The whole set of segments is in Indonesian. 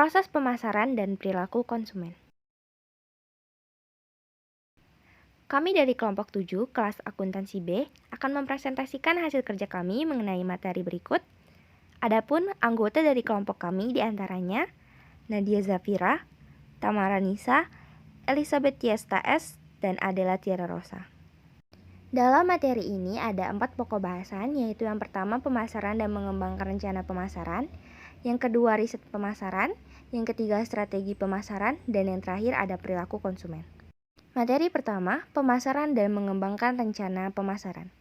Proses pemasaran dan perilaku konsumen. Kami dari kelompok 7 kelas akuntansi B akan mempresentasikan hasil kerja kami mengenai materi berikut. Adapun anggota dari kelompok kami diantaranya Nadia Zafira, Tamara Nisa, Elizabeth Tiesta S, dan Adela Tiara Rosa. Dalam materi ini ada 4 pokok bahasan, yaitu yang pertama pemasaran dan mengembangkan rencana pemasaran, yang kedua riset pemasaran, yang ketiga strategi pemasaran, dan yang terakhir ada perilaku konsumen. Materi pertama, pemasaran dan mengembangkan rencana pemasaran.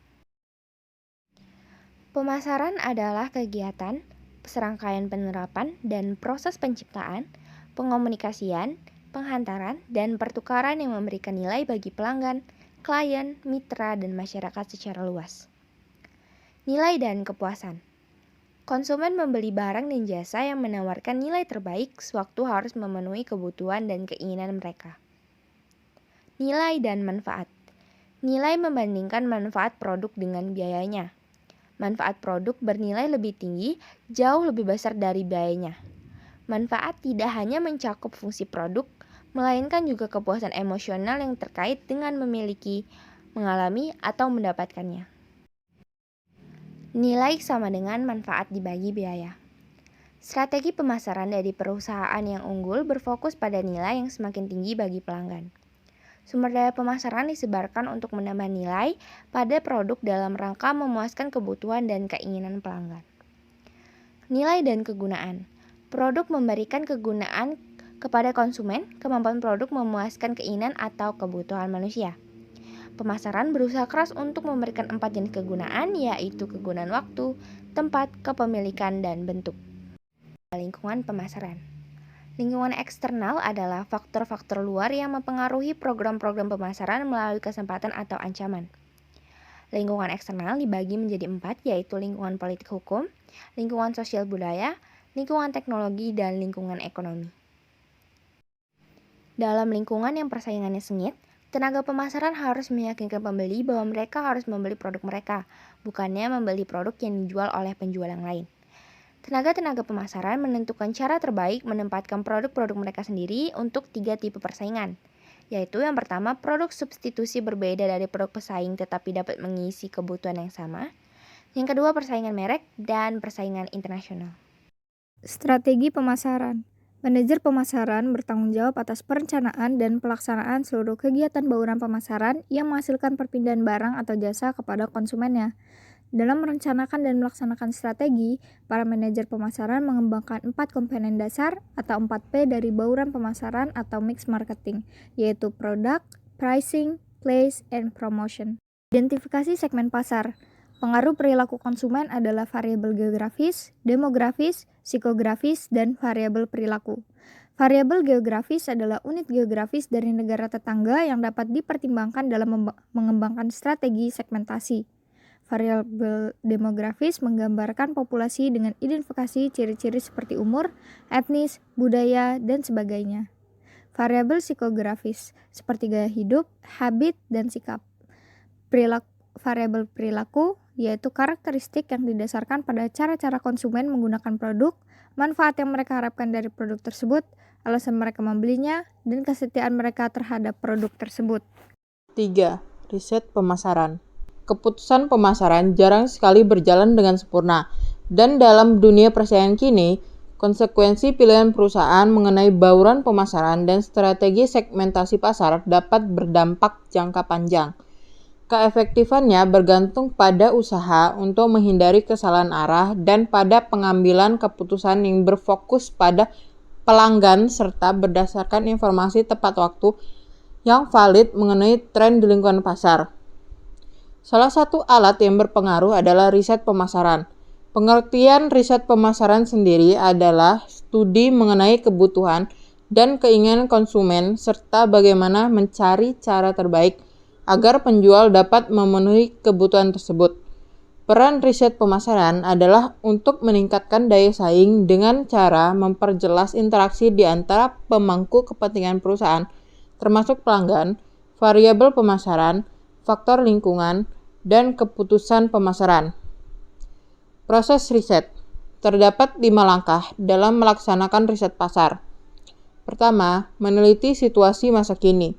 Pemasaran adalah kegiatan, serangkaian penerapan, dan proses penciptaan, pengomunikasian, penghantaran, dan pertukaran yang memberikan nilai bagi pelanggan, klien, mitra, dan masyarakat secara luas. Nilai dan kepuasan. Konsumen membeli barang dan jasa yang menawarkan nilai terbaik sewaktu harus memenuhi kebutuhan dan keinginan mereka. Nilai dan manfaat. Nilai membandingkan manfaat produk dengan biayanya. Manfaat produk bernilai lebih tinggi, jauh lebih besar dari biayanya. Manfaat tidak hanya mencakup fungsi produk, melainkan juga kepuasan emosional yang terkait dengan memiliki, mengalami, atau mendapatkannya. Nilai sama dengan manfaat dibagi biaya. Strategi pemasaran dari perusahaan yang unggul berfokus pada nilai yang semakin tinggi bagi pelanggan. Sumber daya pemasaran disebarkan untuk menambah nilai pada produk dalam rangka memuaskan kebutuhan dan keinginan pelanggan. Nilai dan kegunaan. Produk memberikan kegunaan kepada konsumen, kemampuan produk memuaskan keinginan atau kebutuhan manusia. Pemasaran berusaha keras untuk memberikan 4 jenis kegunaan, yaitu kegunaan waktu, tempat, kepemilikan, dan bentuk. Lingkungan pemasaran. Lingkungan eksternal adalah faktor-faktor luar yang mempengaruhi program-program pemasaran melalui kesempatan atau ancaman. Lingkungan eksternal dibagi menjadi 4, yaitu lingkungan politik hukum, lingkungan sosial budaya, lingkungan teknologi, dan lingkungan ekonomi. Dalam lingkungan yang persaingannya sengit, tenaga pemasaran harus meyakinkan pembeli bahwa mereka harus membeli produk mereka, bukannya membeli produk yang dijual oleh penjual yang lain. Tenaga-tenaga pemasaran menentukan cara terbaik menempatkan produk-produk mereka sendiri untuk 3 tipe persaingan, yaitu yang pertama produk substitusi berbeda dari produk pesaing tetapi dapat mengisi kebutuhan yang sama, yang kedua persaingan merek, dan persaingan internasional. Strategi pemasaran. Manajer pemasaran bertanggung jawab atas perencanaan dan pelaksanaan seluruh kegiatan bauran pemasaran yang menghasilkan perpindahan barang atau jasa kepada konsumennya. Dalam merencanakan dan melaksanakan strategi, para manajer pemasaran mengembangkan 4 komponen dasar atau 4P dari bauran pemasaran atau mix marketing, yaitu product, pricing, place, and promotion. Identifikasi segmen pasar. Pengaruh perilaku konsumen adalah variabel geografis, demografis, psikografis, dan variabel perilaku. Variabel geografis adalah unit geografis dari negara tetangga yang dapat dipertimbangkan dalam mengembangkan strategi segmentasi. Variabel demografis menggambarkan populasi dengan identifikasi ciri-ciri seperti umur, etnis, budaya, dan sebagainya. Variabel psikografis seperti gaya hidup, habit, dan sikap. Variabel perilaku yaitu karakteristik yang didasarkan pada cara-cara konsumen menggunakan produk, manfaat yang mereka harapkan dari produk tersebut, alasan mereka membelinya, dan kesetiaan mereka terhadap produk tersebut. 3. Riset pemasaran. Keputusan pemasaran jarang sekali berjalan dengan sempurna, dan dalam dunia persaingan kini, konsekuensi pilihan perusahaan mengenai bauran pemasaran dan strategi segmentasi pasar dapat berdampak jangka panjang. Keefektifannya bergantung pada usaha untuk menghindari kesalahan arah dan pada pengambilan keputusan yang berfokus pada pelanggan serta berdasarkan informasi tepat waktu yang valid mengenai tren di lingkungan pasar. Salah satu alat yang berpengaruh adalah riset pemasaran. Pengertian riset pemasaran sendiri adalah studi mengenai kebutuhan dan keinginan konsumen serta bagaimana mencari cara terbaik agar penjual dapat memenuhi kebutuhan tersebut. Peran riset pemasaran adalah untuk meningkatkan daya saing dengan cara memperjelas interaksi di antara pemangku kepentingan perusahaan, termasuk pelanggan, variabel pemasaran, faktor lingkungan, dan keputusan pemasaran. Proses riset. Terdapat 5 langkah dalam melaksanakan riset pasar. Pertama, meneliti situasi masa kini.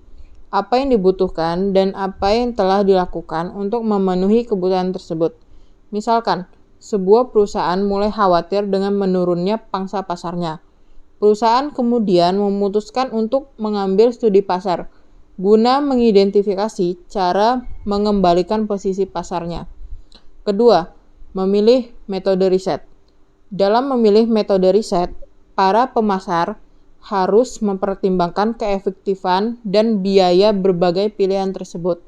Apa yang dibutuhkan dan apa yang telah dilakukan untuk memenuhi kebutuhan tersebut. Misalkan, sebuah perusahaan mulai khawatir dengan menurunnya pangsa pasarnya. Perusahaan kemudian memutuskan untuk mengambil studi pasar guna mengidentifikasi cara mengembalikan posisi pasarnya. Kedua, memilih metode riset. Dalam memilih metode riset, para pemasar harus mempertimbangkan keefektifan dan biaya berbagai pilihan tersebut.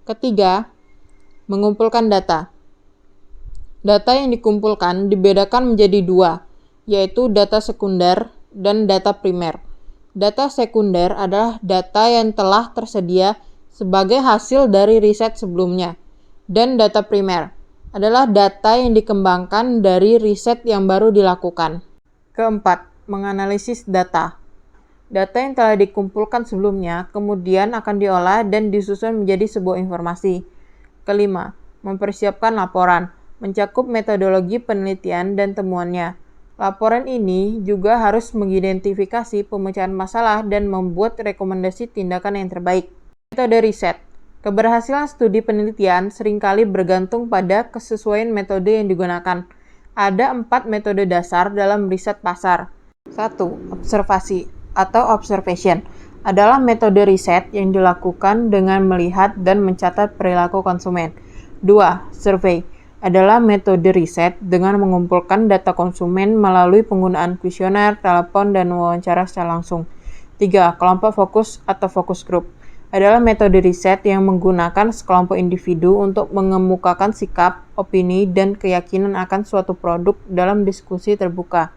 Ketiga, mengumpulkan data. Data yang dikumpulkan dibedakan menjadi 2, yaitu data sekunder dan data primer. Data sekunder adalah data yang telah tersedia sebagai hasil dari riset sebelumnya, dan data primer adalah data yang dikembangkan dari riset yang baru dilakukan. Keempat, menganalisis data. Data yang telah dikumpulkan sebelumnya kemudian akan diolah dan disusun menjadi sebuah informasi. Kelima, mempersiapkan laporan, mencakup metodologi penelitian dan temuannya. Laporan ini juga harus mengidentifikasi pemecahan masalah dan membuat rekomendasi tindakan yang terbaik. Metode riset. Keberhasilan studi penelitian seringkali bergantung pada kesesuaian metode yang digunakan. Ada 4 metode dasar dalam riset pasar. 1. Observasi atau observation adalah metode riset yang dilakukan dengan melihat dan mencatat perilaku konsumen. 2. Survey adalah metode riset dengan mengumpulkan data konsumen melalui penggunaan kuesioner, telepon, dan wawancara secara langsung. 3. Kelompok fokus atau focus group adalah metode riset yang menggunakan sekelompok individu untuk mengemukakan sikap, opini, dan keyakinan akan suatu produk dalam diskusi terbuka.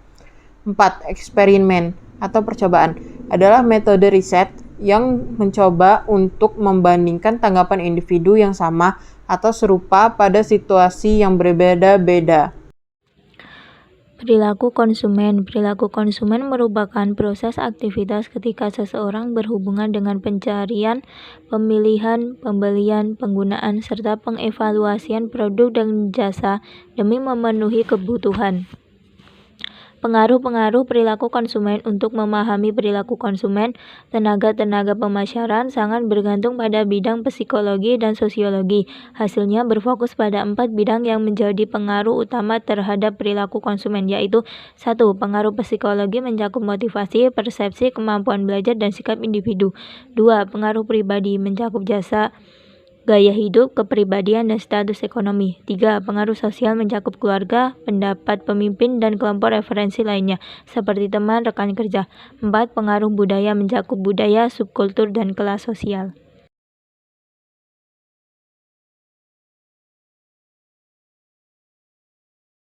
4. Eksperimen atau percobaan adalah metode riset yang mencoba untuk membandingkan tanggapan individu yang sama atau serupa pada situasi yang berbeda-beda. Perilaku konsumen. Perilaku konsumen merupakan proses aktivitas ketika seseorang berhubungan dengan pencarian, pemilihan, pembelian, penggunaan, serta pengevaluasian produk dan jasa demi memenuhi kebutuhan. Pengaruh-pengaruh perilaku konsumen. Untuk memahami perilaku konsumen, tenaga-tenaga pemasaran sangat bergantung pada bidang psikologi dan sosiologi. Hasilnya berfokus pada 4 bidang yang menjadi pengaruh utama terhadap perilaku konsumen, yaitu 1. Pengaruh psikologi mencakup motivasi, persepsi, kemampuan belajar, dan sikap individu. 2. Pengaruh pribadi mencakup jasa, gaya hidup, kepribadian, dan status ekonomi. 3. Pengaruh sosial mencakup keluarga, pendapat pemimpin, dan kelompok referensi lainnya, seperti teman, rekan kerja. 4. Pengaruh budaya mencakup budaya, subkultur, dan kelas sosial.